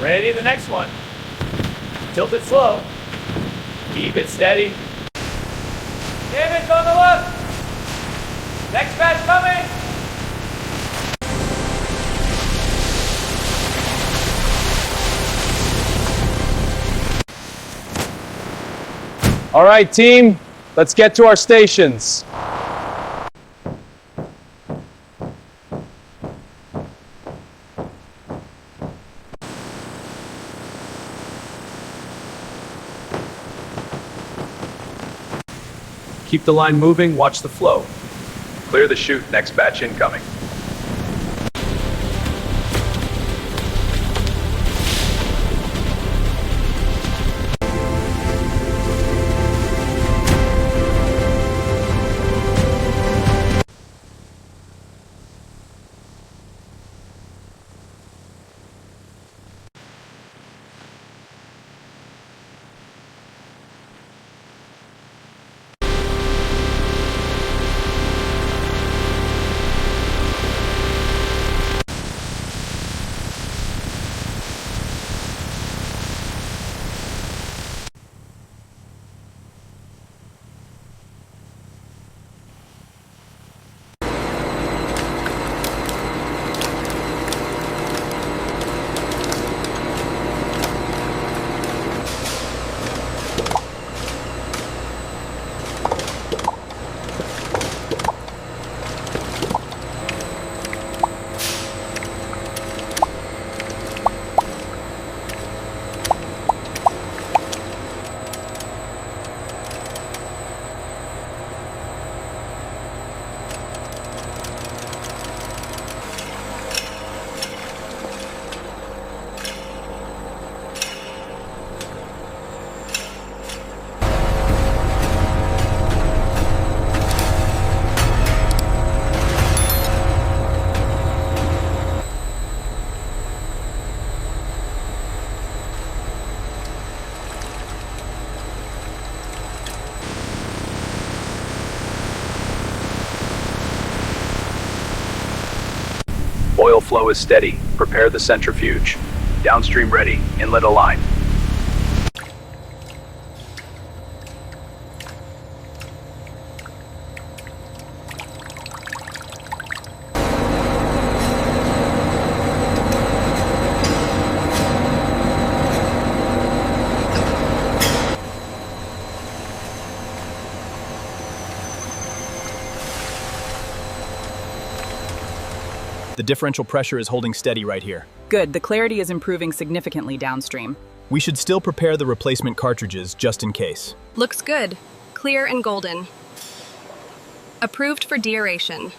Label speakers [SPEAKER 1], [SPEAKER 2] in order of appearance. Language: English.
[SPEAKER 1] Ready, the next one. Tilt it slow. Keep it steady. David's on the left. Next batch coming.
[SPEAKER 2] All right, team, let's get to our stations. Keep the line moving, watch the flow.
[SPEAKER 3] Clear the chute, next batch incoming. Oil flow is steady. Prepare the centrifuge. Downstream ready. Inlet align.
[SPEAKER 4] The differential pressure is holding steady right here.
[SPEAKER 5] Good, the clarity is improving significantly downstream.
[SPEAKER 4] We should still prepare the replacement cartridges just in case.
[SPEAKER 6] Looks good. Clear and golden. Approved for deaeration.